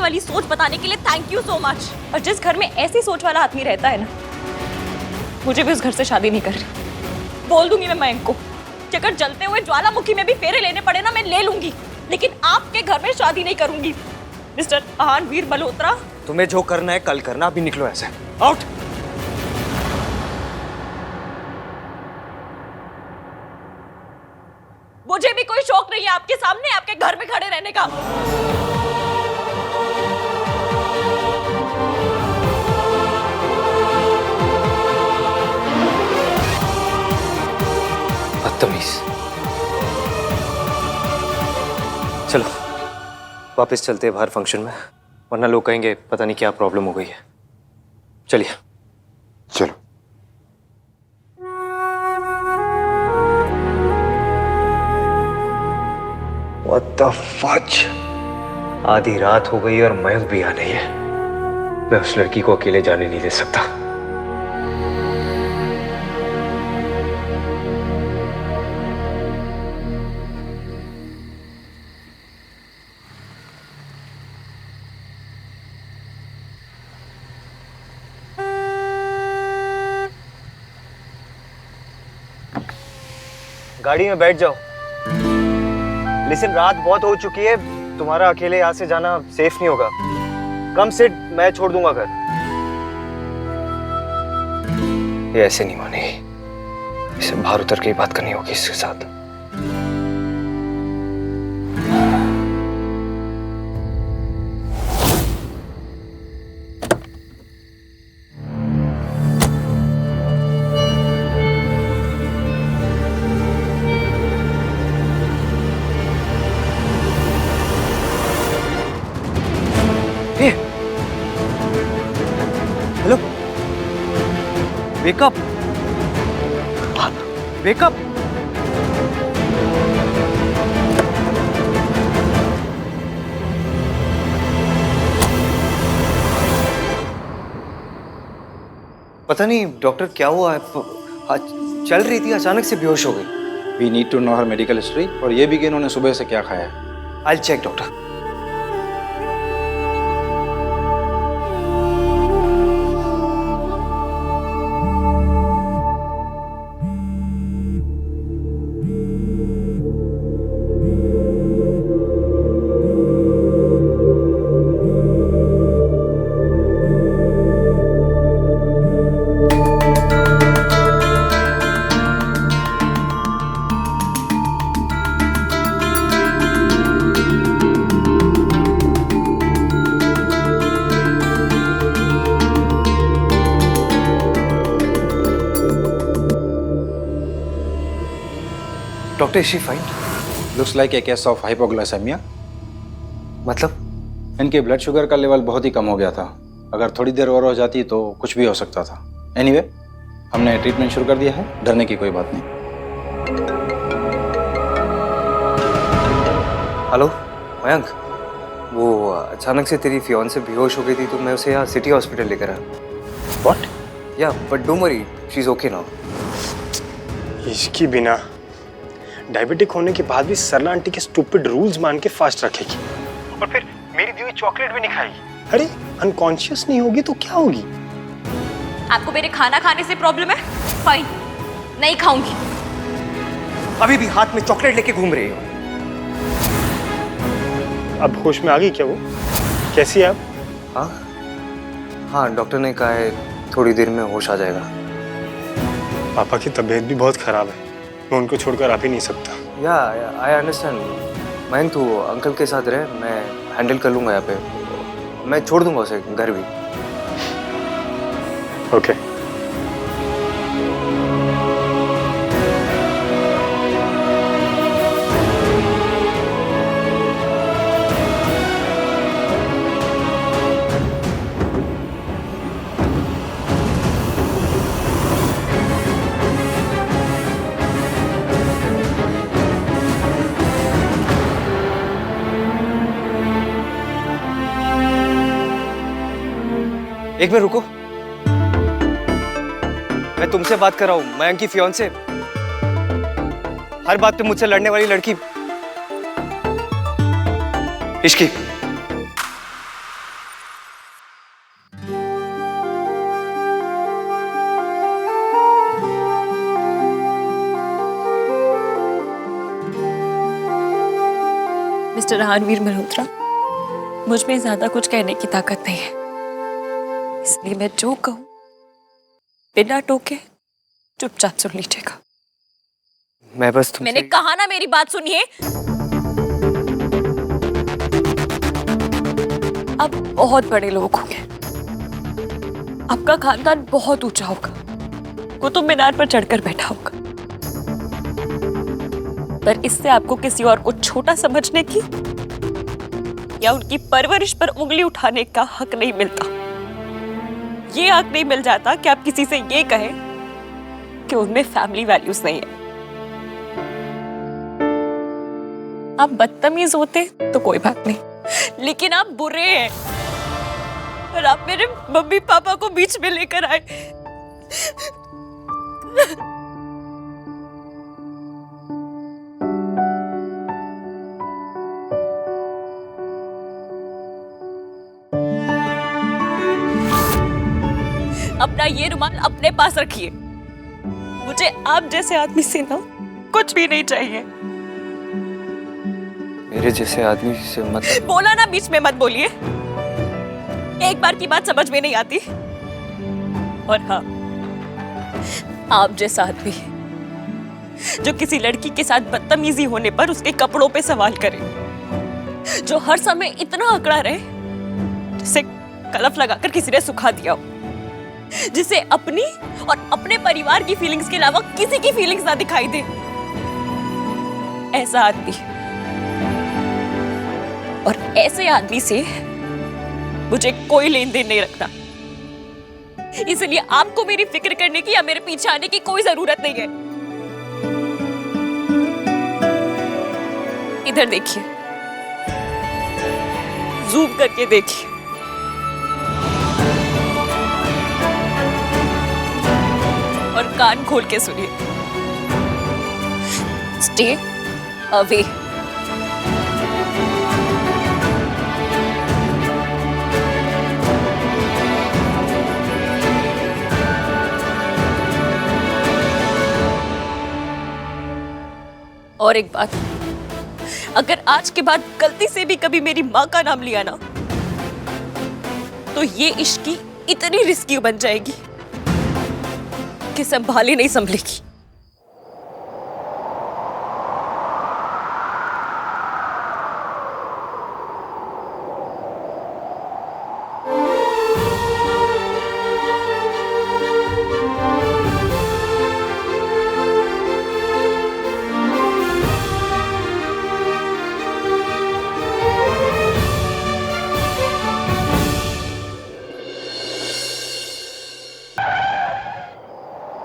वाली सोच बताने के लिए थैंक यू सो मच। और जिस घर में ऐसी सोच वाला आदमी रहता है ना, मुझे भी उस घर से शादी नहीं करनी। बोल दूंगी मैं मयंक को, अगर जलते हुए ज्वालामुखी में भी फेरे लेने पड़े ना मैं ले लूंगी, लेकिन आपके घर में शादी नहीं करूंगी। मिस्टर आहानवीर मल्होत्रा, तुम्हें जो करना है कल करना, अभी निकलो ऐसे। आउट। मुझे भी कोई शौक नहीं है आपके सामने आपके घर में खड़े रहने का। बदतमीज। चलो वापस चलते हैं बाहर फंक्शन में, वरना लोग कहेंगे पता नहीं क्या प्रॉब्लम हो गई है। चलिए। चलो। What the fudge? आधी रात हो गई और मयंक भी आ नहीं है। मैं उस लड़की को अकेले जाने नहीं दे सकता। गाड़ी में बैठ जाओ। लिसन, रात बहुत हो चुकी है, तुम्हारा अकेले यहाँ से जाना सेफ नहीं होगा। कम सिट, मैं छोड़ दूंगा घर। ये ऐसे नहीं मानेगी, इसे बाहर उतर के ही बात करनी होगी इसके साथ। Hello, wake up, wake up. पता नहीं डॉक्टर क्या हुआ है, चल रही थी अचानक से बेहोश हो गई। We need to know her medical history और ये भी कि इन्होंने सुबह से क्या खाया है। I will check doctor. Doctor, is she fine? Looks like a case of hypoglycaemia. मतलब? इनके ब्लड शुगर का लेवल बहुत ही कम हो गया था। अगर थोड़ी देर और हो जाती तो कुछ भी हो सकता था। एनीवे, हमने ट्रीटमेंट शुरू कर दिया है, डरने की कोई बात नहीं। हेलो मयंक, वो अचानक से तेरी फियांसे बेहोश हो गई थी तो मैं उसे यहाँ सिटी हॉस्पिटल लेकर आया। व्हाट? या but don't worry, she is okay now. इसकी बिना डायबिटिक होने के बाद भी सरला आंटी के स्टूपिड रूल्स मान के फास्ट रखेगी और फिर मेरी दी हुई चॉकलेट भी नहीं खाएगी। अरे अनकॉन्शियस नहीं होगी तो क्या होगी? आपको मेरे खाना खाने से प्रॉब्लम है? फाइन, नहीं खाऊंगी। अभी भी हाथ में चॉकलेट लेके घूम रही हो। अब होश में आ गई क्या वो? कैसी है अब? हाँ हाँ, डॉक्टर ने कहा है थोड़ी देर में होश आ जाएगा। पापा की तबीयत भी बहुत खराब है, मैं उनको छोड़कर आ भी नहीं सकता। या आई अंडरस्टैंड। मयंक तू अंकल के साथ रहे, मैं हैंडल कर लूंगा यहाँ पे। मैं छोड़ दूंगा उसे घर भी। ओके। एक मिनट रुको, मैं तुमसे बात कर रहा हूँ, मयंक की फियांसे। हर बात पे मुझसे लड़ने वाली लड़की। इश्की, मिस्टर रणवीर मल्होत्रा, मुझ में ज्यादा कुछ कहने की ताकत नहीं है, इसलिए मैं जो कहूं बिना टोके चुपचाप सुन लीजिएगा। मैं बस तुमसे... मैंने कहा ना, मेरी बात सुनिए। आप बहुत बड़े लोग होंगे, आपका खानदान बहुत ऊंचा होगा, कुतुब मीनार पर चढ़कर बैठा होगा, पर इससे आपको किसी और को छोटा समझने की या उनकी परवरिश पर उंगली उठाने का हक नहीं मिलता। ये हक नहीं मिल जाता कि आप किसी से ये कहें कि उनमें फैमिली वैल्यूज नहीं है। आप बदतमीज होते तो कोई बात नहीं, लेकिन आप बुरे हैं और आप मेरे मम्मी पापा को बीच में लेकर आए। अपना ये रुमाल अपने पास रखिए। मुझे आप जैसे आदमी से ना कुछ भी नहीं चाहिए। मेरे जैसे आदमी से मत... बोला ना, बीच में मत बोलिए। एक बार की बात समझ में नहीं आती। और हाँ, आप जैसा आदमी जो किसी लड़की के साथ बदतमीजी होने पर उसके कपड़ों पे सवाल करे, जो हर समय इतना अकड़ा रहे जिसे कलफ लगाकर किसी ने सुखा दिया हो, जिसे अपनी और अपने परिवार की फीलिंग्स के अलावा किसी की फीलिंग्स ना दिखाई दे, ऐसा आदमी और ऐसे आदमी से मुझे कोई लेन देन नहीं रखना। इसलिए आपको मेरी फिक्र करने की या मेरे पीछे आने की कोई जरूरत नहीं है। इधर देखिए, जूम करके देखिए। और कान खोल के सुनिए। Stay away. और एक बात, अगर आज के बाद गलती से भी कभी मेरी माँ का नाम लिया ना, तो ये इश्क की इतनी रिस्की बन जाएगी कि संभाली नहीं संभलेगी।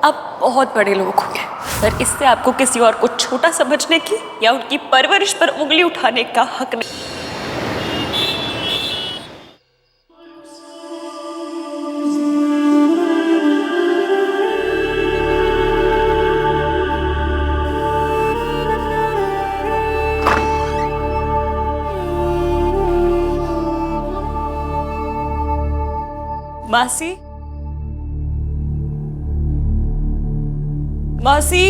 आप बहुत बड़े लोग होंगे, पर इससे आपको किसी और को छोटा समझने की या उनकी परवरिश पर उंगली उठाने का हक नहीं। मासी, मासी,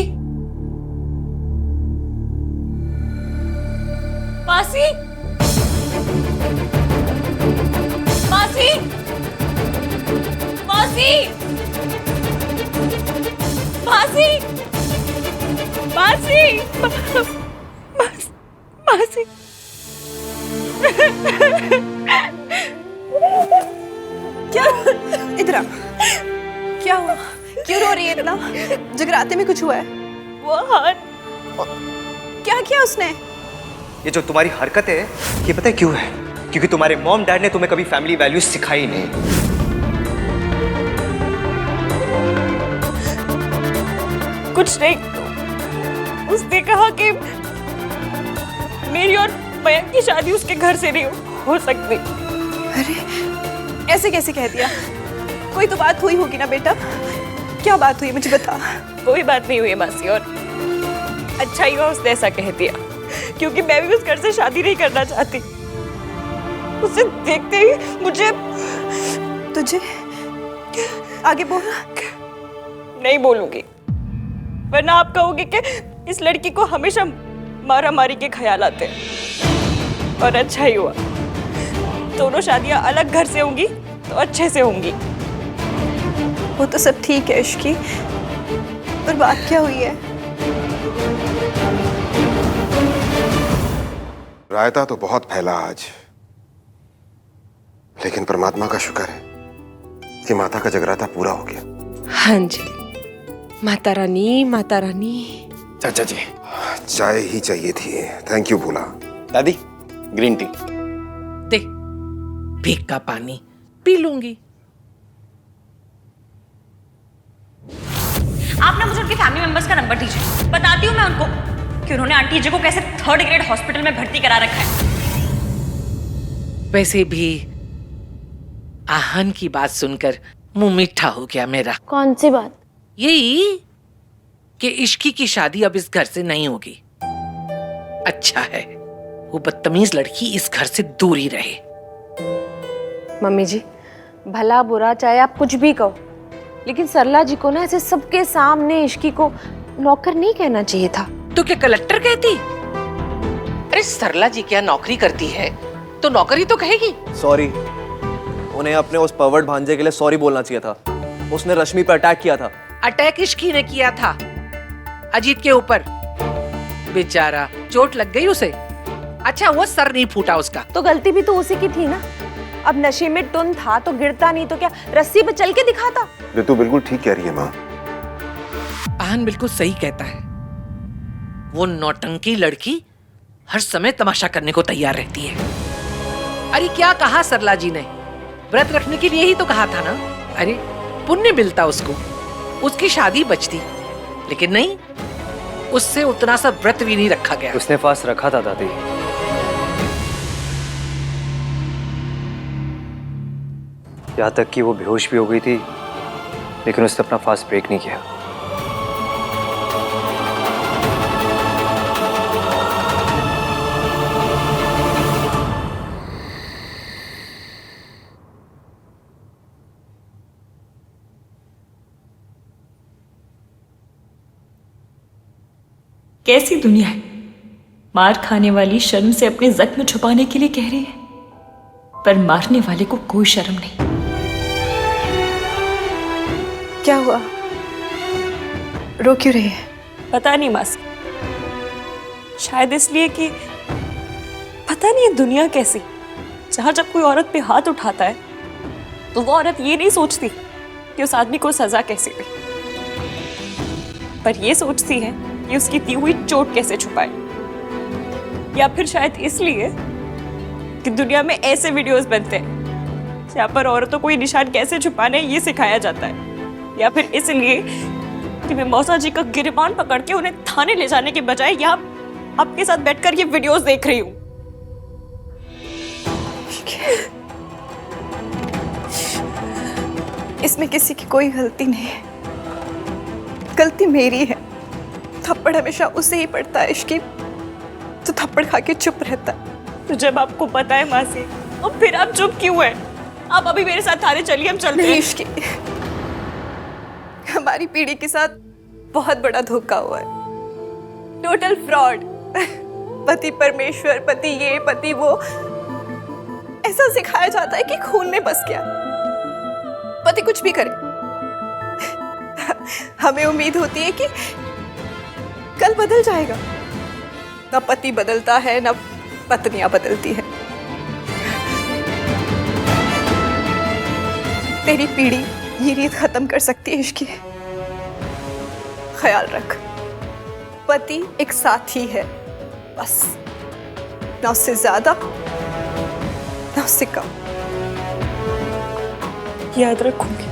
मासी, मासी, मासी, मासी, मासी, मासी। क्या? इधर आ। क्या हुआ? क्यों रो रही है इतना? जगराते में कुछ हुआ है? वो हाथ। क्या किया उसने? ये जो तुम्हारी हरकत है, ये पता है क्यों है? क्योंकि तुम्हारे मॉम डैड ने तुम्हें कभी फैमिली वैल्यूज सिखाई नहीं। कुछ नहीं, उसने कहा कि मेरी और मयंक की शादी उसके घर से नहीं हो सकती। अरे ऐसे कैसे कह दिया? कोई तो बात हुई होगी ना बेटा? क्या बात हुई, मुझे बता। कोई बात नहीं हुई मासी, और अच्छा ही हुआ उसने ऐसा कह दिया, क्योंकि मैं भी उस घर से शादी नहीं करना चाहती। उसे देखते ही मुझे... तुझे आगे बोल। नहीं बोलूंगी, वरना आप कहोगे कि इस लड़की को हमेशा मारा मारी के ख्याल आते हैं। और अच्छा ही हुआ। दोनों शादियां अलग घर से होंगी तो अच्छे से होंगी। वो तो सब ठीक है इश्की, पर बात क्या हुई है? रायता तो बहुत फैला आज, लेकिन परमात्मा का शुक्र है कि माता का जगराता पूरा हो गया। हाँ जी, माता रानी, माता रानी। चाचा जी, चाय ही चाहिए थी। थैंक यू भोला। दादी, ग्रीन टी। दे, भीग का पानी पी लूंगी। आप ना मुझे उनके फैमिली मेंबर्स का नंबर दीजिए, बताती हूँ मैं उनको कि उन्होंने आंटी जी को कैसे 3rd ग्रेड हॉस्पिटल में भर्ती करा रखा है। वैसे भी आहन की बात सुनकर मुंह मीठा हो गया मेरा। कौन सी बात? यही कि इश्की की शादी अब इस घर से नहीं होगी। अच्छा है वो बदतमीज लड़की इस घर से दूर ही रहे। मम्मी जी, भला बुरा चाहे आप कुछ भी कहो, लेकिन सरला जी को ना ऐसे सबके सामने इश्की को नौकर नहीं कहना चाहिए था। तो क्या कलेक्टर कहती? अरे सरला जी क्या नौकरी करती है तो नौकरी तो कहेगी। सॉरी, उन्हें अपने उस परवर्ट भांजे के लिए सॉरी बोलना चाहिए था। उसने रश्मि पर अटैक किया था। अटैक इश्की ने किया था अजीत के ऊपर। बेचारा चोट लग गई उसे। अच्छा वो सर नहीं फूटा उसका। तो गलती भी तो उसी की थी ना। अब नशे में टुन था तो गिरता नहीं तो क्या रस्सी पे चल के दिखाता। ऋतु बिल्कुल ठीक कह रही है माँ। आहन बिल्कुल सही कहता है। वो नौटंकी लड़की हर समय तमाशा करने को तैयार रहती है। अरे क्या कहा सरला जी ने, व्रत रखने के लिए ही तो कहा था ना। अरे पुण्य मिलता उसको, उसकी शादी बचती, लेकिन नहीं, उससे उतना सा व्रत भी नहीं रखा गया। उसने फास्ट रखा था दादी। यहाँ तक कि वो बेहोश भी हो गई थी, लेकिन उसने अपना फास्ट ब्रेक नहीं किया। कैसी दुनिया है, मार खाने वाली शर्म से अपने जख्म छुपाने के लिए कह रही है, पर मारने वाले को कोई शर्म नहीं। क्या हुआ? रो क्यों रही है? पता नहीं मासी, शायद इसलिए कि पता नहीं है दुनिया कैसी, जहां जब कोई औरत पे हाथ उठाता है तो वो औरत ये नहीं सोचती कि उस आदमी को सजा कैसे दे, पर ये सोचती है कि उसकी दी हुई चोट कैसे छुपाए। या फिर शायद इसलिए कि दुनिया में ऐसे वीडियोस बनते हैं जहाँ पर औरतों को ये निशान कैसे छुपाने ये सिखाया जाता है। या फिर इसलिए कि मैं मौसा जी का गिरबान पकड़ के उन्हें थाने ले जाने के बजाय यहाँ आपके साथ बैठकर ये वीडियोस देख रही हूँ। इसमें किसी की कोई गलती नहीं है, गलती मेरी है। थप्पड़ हमेशा उसे ही पड़ता है इश्की, तो थप्पड़ खा के चुप रहता है। तो जब आपको पता है मासी, तो फिर आप चुप क्यों हैं? आप अभी मेरे साथ थाने चलिए, हम चलते हैं। इश्की, हमारी पीढ़ी के साथ बहुत बड़ा धोखा हुआ है, टोटल फ्रॉड। पति परमेश्वर, पति ये, पति वो, ऐसा सिखाया जाता है कि खून में बस गया। पति कुछ भी करे, हमें उम्मीद होती है कि कल बदल जाएगा। ना पति बदलता है, ना पत्नियां बदलती है। तेरी पीढ़ी ये रीत खत्म कर सकती है इश्की। ख्याल रख, पति एक साथी है बस, ना उससे ज्यादा ना उससे कम। याद रखूंगी।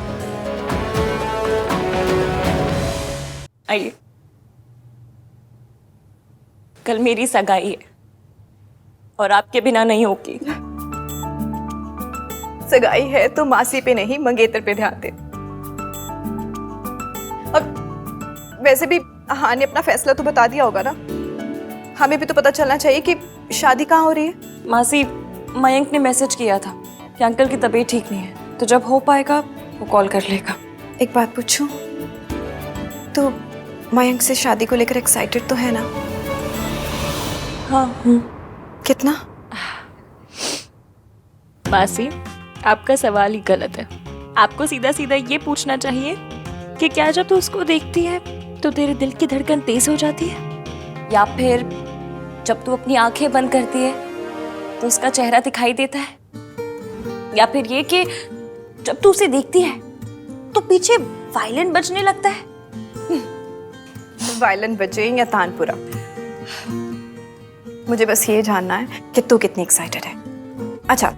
आइए, कल मेरी सगाई है और आपके बिना नहीं होगी। सगाई है तो मासी पे नहीं मंगेतर पे ध्यान दे। अब वैसे भी हाँ ने अपना फैसला तो बता दिया होगा ना, हमें भी तो पता चलना चाहिए कि शादी कहाँ हो रही है। मासी, मयंक ने मैसेज किया था कि अंकल की तबीयत ठीक नहीं है, तो जब हो पाएगा वो कॉल कर लेगा। एक बात पूछूं, तो मयंक से शादी को लेकर एक्साइटेड तो है ना? हाँ। कितना? मासी, आपका सवाल ही गलत है। आपको सीधा सीधा ये पूछना चाहिए कि क्या जब तू उसको देखती है तो तेरे दिल की धड़कन तेज हो जाती है, या फिर जब तू अपनी आंखें बंद करती है तो उसका चेहरा दिखाई देता है, या फिर ये कि जब तू उसे देखती है तो पीछे वायलिन बजने लगता है। वायलिन बजे या तानपुरा, मुझे बस ये जानना है कि तू कितनी एक्साइटेड है। अच्छा,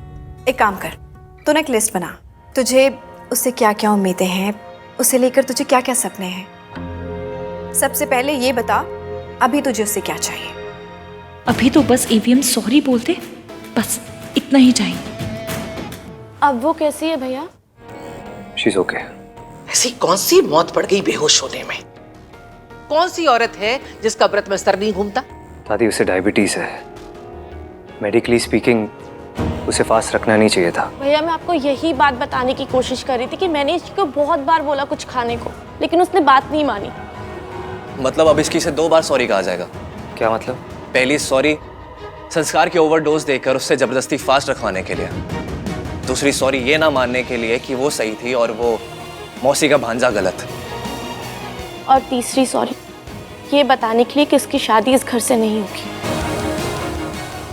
एक काम कर, तू ना एक लिस्ट बना, तुझे उससे क्या क्या उम्मीदें हैं, उसे लेकर तुझे क्या क्या सपने हैं। सबसे पहले ये बता, अभी तुझे उससे क्या चाहिए? अभी तो बस AVM सॉरी बोलते, बस इतना ही चाहिए। अब वो कैसी है भैया? शीज ओके। ऐसी कौन सी मौत पड़ गई बेहोश होने में? कौन सी औरत है जिसका व्रत में सर नहीं घूमता? दादी, उसे डायबिटीज है। मेडिकली स्पीकिंग उसे फास्ट रखना नहीं चाहिए था। भैया मैं आपको यही बात बताने की कोशिश कर रही थी कि मैंने इसको बहुत बार बोला कुछ खाने को, लेकिन उसने बात नहीं मानी। मतलब अब इसकी से 2 बार सॉरी कहा जाएगा? क्या मतलब? पहली सॉरी संस्कार की ओवरडोज देकर उससे जबरदस्ती फास्ट रखवाने के लिए, दूसरी सॉरी ये ना मानने के लिए कि वो सही थी और वो मौसी का भांजा गलत, और तीसरी सॉरी ये बताने के लिए कि उसकी शादी इस घर से नहीं होगी।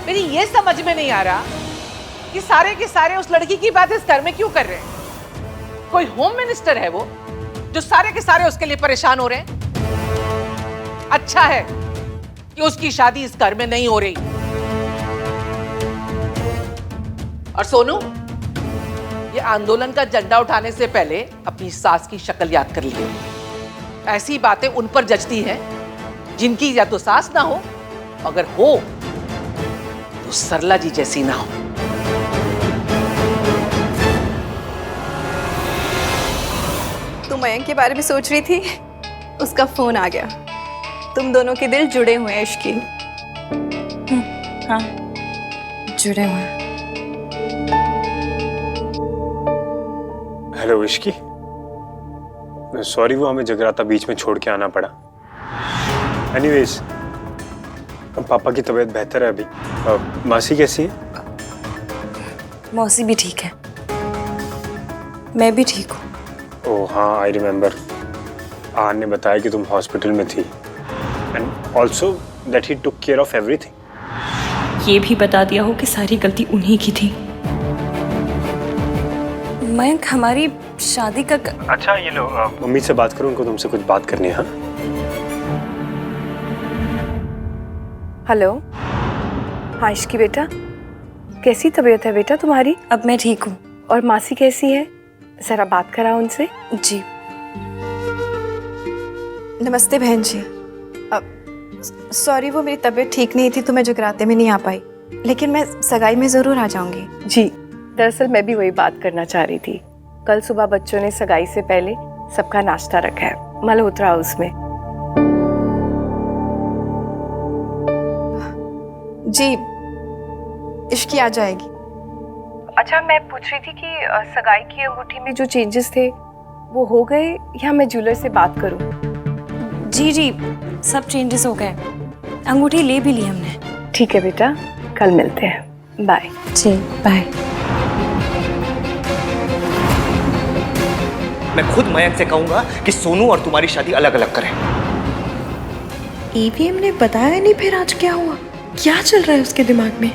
मेरी ये समझ में नहीं आ रहा कि सारे के सारे उस लड़की की बात इस घर में क्यों कर रहे हैं? कोई होम मिनिस्टर है वो जो सारे के सारे उसके लिए परेशान हो रहे हैं? अच्छा है कि उसकी शादी इस घर में नहीं हो रही। और सोनू, ये आंदोलन का झंडा उठाने से पहले अपनी सास की शक्ल याद कर ली। ऐसी बातें उन पर जचती हैं जिनकी या तो सास ना हो, अगर हो तो सरला जी जैसी ना हो। तू मयंक के बारे में सोच रही थी, उसका फोन आ गया। तुम दोनों के दिल जुड़े हुए हैं इश्की। हाँ, जुड़े हुए हैं। हेलो इश्की, सॉरी वो हमें जगराता बीच में छोड़ के आना पड़ा। एनीवेज, पापा की तबीयत बेहतर है अभी। मासी कैसी है? मौसी भी ठीक है, मैं भी ठीक हूँ। ओह हाँ, आई रिमेम्बर। आन ने बताया कि तुम हॉस्पिटल में थी and also that he took care of everything. ये भी बता दिया हो कि सारी गलती उन्हीं की थी। मयंक, हमारी शादी का अच्छा ये लो, मम्मी से बात करो, उनको तुमसे कुछ बात करनी है। हाँ हेलो। हाँ इश्की बेटा, कैसी तबीयत है बेटा तुम्हारी? अब मैं ठीक हूँ। और मासी कैसी है? जरा बात करा उनसे। जी। नमस्ते बहन जी। सॉरी, वो मेरी तबीयत ठीक नहीं थी तो मैं जगराते में नहीं आ पाई, लेकिन मैं सगाई में ज़रूर आ जाऊंगी। जी, दरअसल मैं भी वही बात करना चाह रही थी। कल सुबह बच्चों ने सगाई से पहले सबका नाश्ता रखा है मल्होत्रा हाउस में। जी, इश्की आ जाएगी। अच्छा, मैं पूछ रही थी कि सगाई की अंगूठी में जो चेंजेस थे वो हो गए या मैं ज्वेलर से बात करूं? जी जी, सब चेंजेस हो गए, अंगूठी ले भी ली हमने। ठीक है बेटा, कल मिलते हैं। बाय। जी बाय। मैं खुद मयंक से कहूंगा कि सोनू और तुम्हारी शादी अलग अलग करें। AVM ने बताया नहीं फिर आज क्या हुआ? क्या चल रहा है उसके दिमाग में?